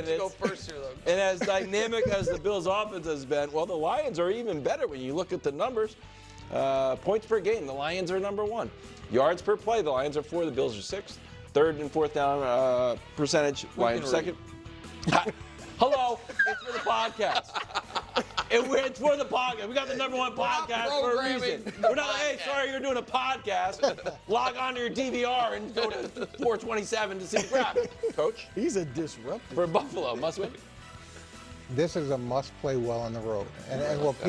you go first here, though. And as dynamic as the Bills' offense has been, well, the Lions are even better when you look at the numbers. Points per game, the Lions are number 1. Yards per play, the Lions are 4, the Bills are 6th. Third and fourth down percentage, Lions second. Hello, it's for the podcast. It's for the podcast. We got the number 1 podcast for a reason. We're not, hey, sorry, you're doing a podcast. Log on to your DVR and go to 427 to see the graphic, Coach. He's a disruptor. For Buffalo, must win. This is a must play well on the road. And what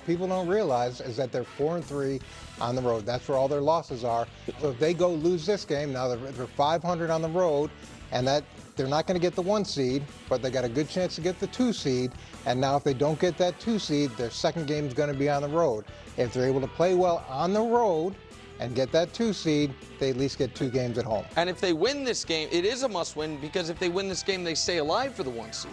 people don't realize is that they're 4-3 on the road. That's where all their losses are. So if they go lose this game, now they're 500 on the road, and that they're not going to get the 1 seed, but they got a good chance to get the 2 seed. And now if they don't get that 2 seed, their second game is going to be on the road. If they're able to play well on the road and get that 2 seed, they at least get 2 games at home. And if they win this game, it is a must-win, because if they win this game, they stay alive for the 1 seed.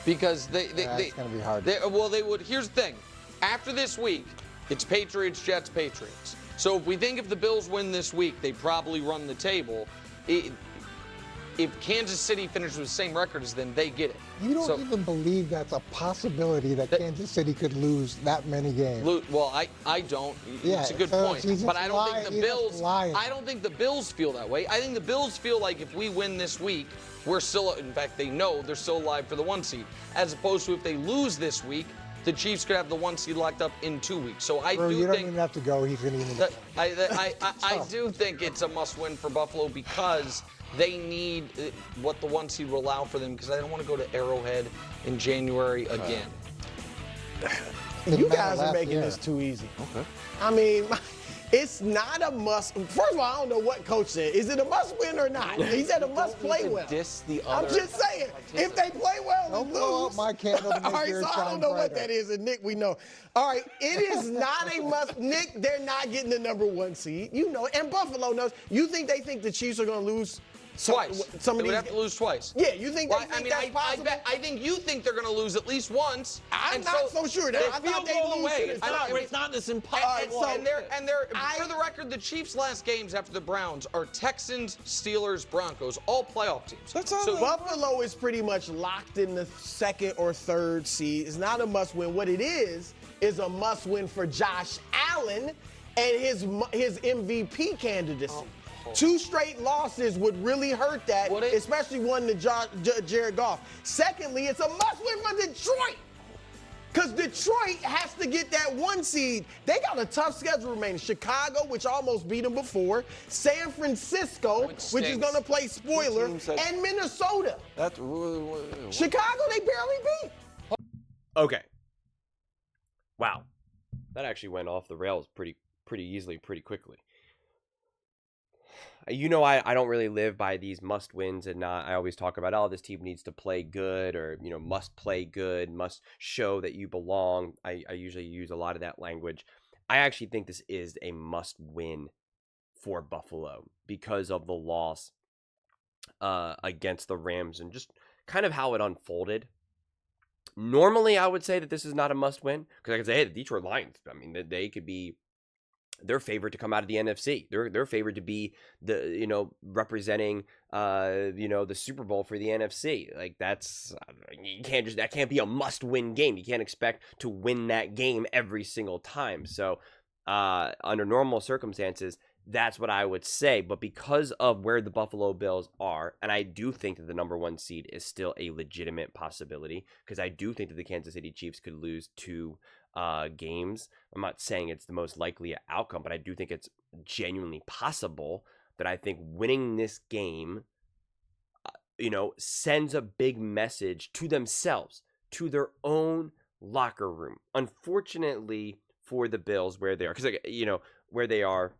Because That's going to be hard. They would. Here's the thing. After this week, it's Patriots, Jets, Patriots. So if we think if the Bills win this week, they probably run the table. If Kansas City finishes with the same record as them, they get it. You don't even believe that's a possibility that Kansas City could lose that many games. Well, I don't. Yeah, it's a good point. But I don't think the Bills. I don't think the Bills feel that way. I think the Bills feel like if we win this week, we're still. In fact, they know they're still alive for the 1 seed. As opposed to if they lose this week, the Chiefs could have the 1 seed locked up in 2 weeks. So I do think. You don't even have to go. He's going to even. I do think it's a must-win for Buffalo because they need what the 1 seed will allow for them, because I don't want to go to Arrowhead in January again. You guys are making this too easy. Okay. I mean, it's not a must. First of all, I don't know what Coach said. Is it a must-win or not? He said a must-play well. I'm just saying, if they play well and blow lose. up my candle to make all right, yours so I don't shine know what brighter. that is, and Nick, we know. All right, it is not a must. Nick, they're not getting the number 1 seed. You know, and Buffalo knows. You think they think the Chiefs are going to lose? Twice. Some They of would these have to lose twice. Yeah, you think that's possible? I think you think they're going to lose at least once. I'm not so sure. I thought they lose. It's not this impossible. And for the record, the Chiefs' last games after the Browns are Texans, Steelers, Broncos, all playoff teams. That's all. So Buffalo is pretty much locked in the 2nd or 3rd seed. It's not a must-win. What it is a must-win for Josh Allen and his MVP candidacy. 2 straight losses would really hurt that, especially one to Jared Goff. Secondly, it's a must-win for Detroit, because Detroit has to get that 1 seed. They got a tough schedule remaining. Chicago, which almost beat them before, San Francisco, which is going to play spoiler, and Minnesota. Chicago, they barely beat. Okay. Wow. That actually went off the rails pretty easily, pretty quickly. You know, I don't really live by these must wins, and I always talk about, oh, this team needs to play good, or, you know, must play good, must show that you belong. I usually use a lot of that language. I actually think this is a must win for Buffalo because of the loss against the Rams and just kind of how it unfolded. Normally, I would say that this is not a must win, because I could say, hey, the Detroit Lions, I mean, they could be. They're favored to come out of the NFC. They're favored to be representing the Super Bowl for the NFC. Like, that can't be a must-win game. You can't expect to win that game every single time. So under normal circumstances, that's what I would say. But because of where the Buffalo Bills are, and I do think that the number 1 seed is still a legitimate possibility, because I do think that the Kansas City Chiefs could lose 2 games. I'm not saying it's the most likely outcome, but I do think it's genuinely possible that I think winning this game, sends a big message to themselves, to their own locker room. Unfortunately for the Bills, where they are, because where they are,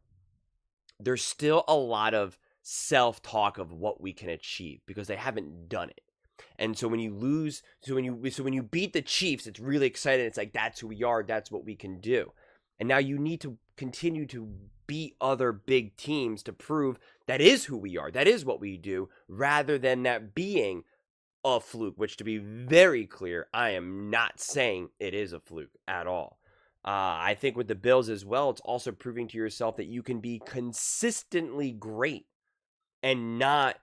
there's still a lot of self-talk of what we can achieve because they haven't done it. And so when you lose, when you beat the Chiefs, it's really exciting. It's like, that's who we are. That's what we can do. And now you need to continue to beat other big teams to prove that is who we are. That is what we do, rather than that being a fluke, which, to be very clear, I am not saying it is a fluke at all. I think with the Bills as well, it's also proving to yourself that you can be consistently great and not,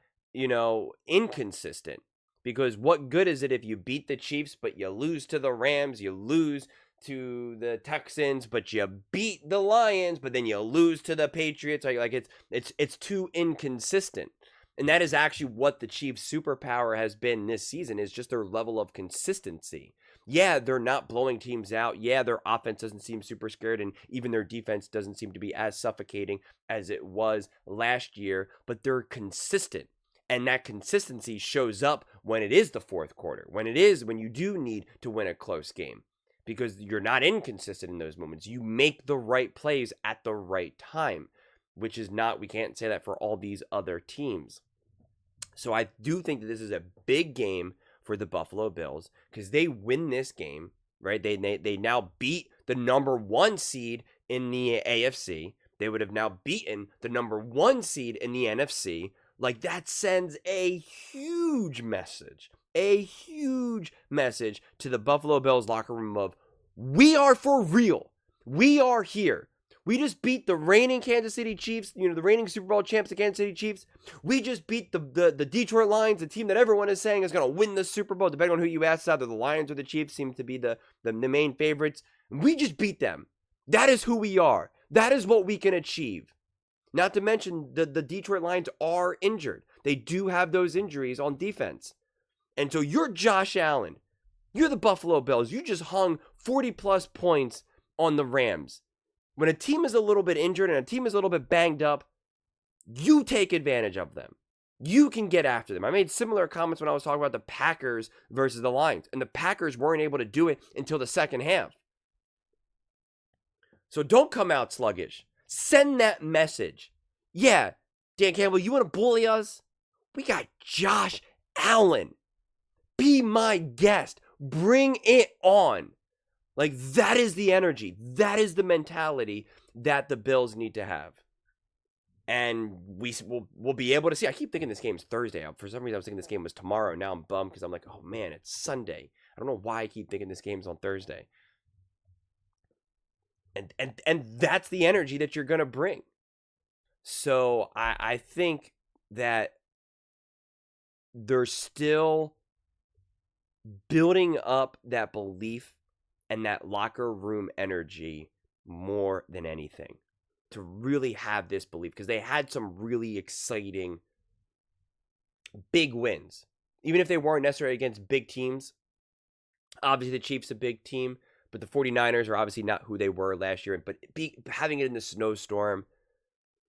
inconsistent. Because what good is it if you beat the Chiefs, but you lose to the Rams, you lose to the Texans, but you beat the Lions, but then you lose to the Patriots? Like it's too inconsistent. And that is actually what the Chiefs' superpower has been this season, is just their level of consistency. Yeah, they're not blowing teams out. Yeah, their offense doesn't seem super scared, and even their defense doesn't seem to be as suffocating as it was last year, but they're consistent. And that consistency shows up when it is the fourth quarter, when you do need to win a close game, because you're not inconsistent in those moments. You make the right plays at the right time, which is not, we can't say that for all these other teams. So I do think that this is a big game for the Buffalo Bills, because they win this game, right? They now beat the number 1 seed in the AFC. They would have now beaten the number 1 seed in the NFC. Like, that sends a huge message to the Buffalo Bills locker room of, we are for real. We are here. We just beat the reigning Kansas City Chiefs, the reigning Super Bowl champs, the Kansas City Chiefs. We just beat the Detroit Lions, the team that everyone is saying is going to win the Super Bowl. Depending on who you ask, either the Lions or the Chiefs seem to be the main favorites. We just beat them. That is who we are. That is what we can achieve. Not to mention the Detroit Lions are injured. They do have those injuries on defense. And so you're Josh Allen. You're the Buffalo Bills. You just hung 40-plus points on the Rams. When a team is a little bit injured and a team is a little bit banged up, you take advantage of them. You can get after them. I made similar comments when I was talking about the Packers versus the Lions, and the Packers weren't able to do it until the second half. So don't come out sluggish. Send that message. Yeah, Dan Campbell, you want to bully us? We got Josh Allen. Be my guest. Bring it on. Like, that is the energy. That is the mentality that the Bills need to have. And we'll be able to see. I keep thinking this game's Thursday. For some reason, I was thinking this game was tomorrow. Now I'm bummed because I'm like, oh, man, it's Sunday. I don't know why I keep thinking this game's on Thursday. And that's the energy that you're going to bring. So I think that they're still building up that belief and that locker room energy more than anything, to really have this belief, because they had some really exciting big wins, even if they weren't necessarily against big teams. Obviously the Chiefs a big team, but the 49ers are obviously not who they were last year. But having it in the snowstorm,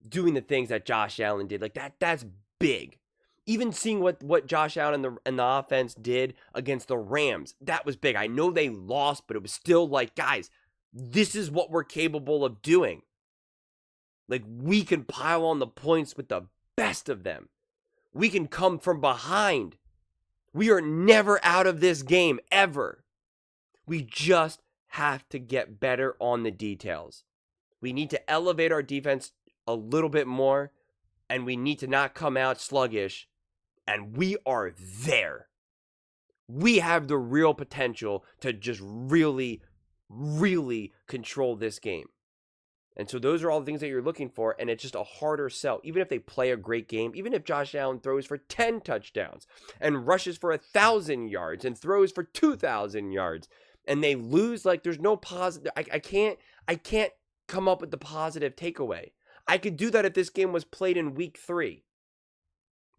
doing the things that Josh Allen did, like that's big. Even seeing what Josh Allen and the offense did against the Rams, that was big. I know they lost, but it was still like, guys, this is what we're capable of doing. Like, we can pile on the points with the best of them. We can come from behind. We are never out of this game, ever. We just have to get better on the details. We need to elevate our defense a little bit more, and we need to not come out sluggish. And we are there. We have the real potential to just really, really control this game. And so those are all the things that you're looking for, and it's just a harder sell. Even if they play a great game, even if Josh Allen throws for 10 touchdowns and rushes for 1,000 yards and throws for 2,000 yards, and they lose, like, there's no positive. I can't come up with the positive takeaway. I could do that if this game was played in week 3.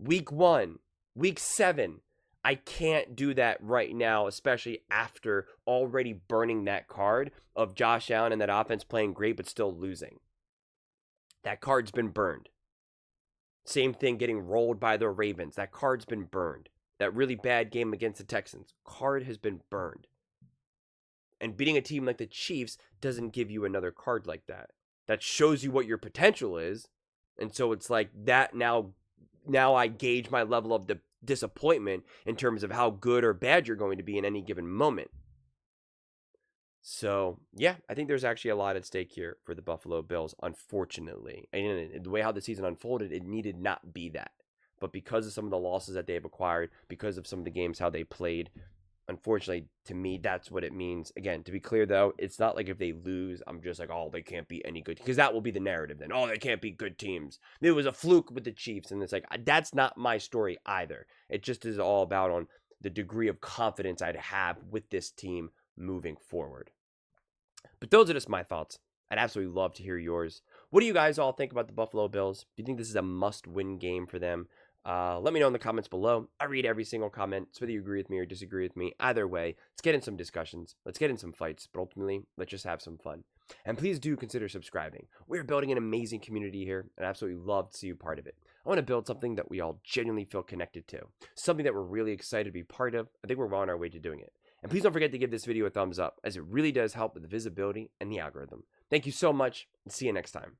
Week 1, week 7, I can't do that right now, especially after already burning that card of Josh Allen and that offense playing great but still losing. That card's been burned. Same thing getting rolled by the Ravens. That card's been burned. That really bad game against the Texans, card has been burned. And beating a team like the Chiefs doesn't give you another card like that. That shows you what your potential is. And so it's like that now I gauge my level of disappointment in terms of how good or bad you're going to be in any given moment. So, yeah, I think there's actually a lot at stake here for the Buffalo Bills, unfortunately. And the way how the season unfolded, it needed not be that. But because of some of the losses that they've acquired, because of some of the games, how they played, unfortunately, to me, that's what it means. Again, to be clear, though, it's not like if they lose, I'm just like, oh, they can't be any good. Because that will be the narrative then. Oh, they can't be good teams. It was a fluke with the Chiefs. And it's like, that's not my story either. It just is all about on the degree of confidence I'd have with this team moving forward. But those are just my thoughts. I'd absolutely love to hear yours. What do you guys all think about the Buffalo Bills? Do you think this is a must-win game for them? Let me know in the comments below. I read every single comment, so whether you agree with me or disagree with me, either way, let's get in some discussions. Let's get in some fights, but ultimately, let's just have some fun. And please do consider subscribing. We're building an amazing community here, and I absolutely love to see you part of it. I want to build something that we all genuinely feel connected to, something that we're really excited to be part of. I think we're on our way to doing it. And please don't forget to give this video a thumbs up, as it really does help with the visibility and the algorithm. Thank you so much, and see you next time.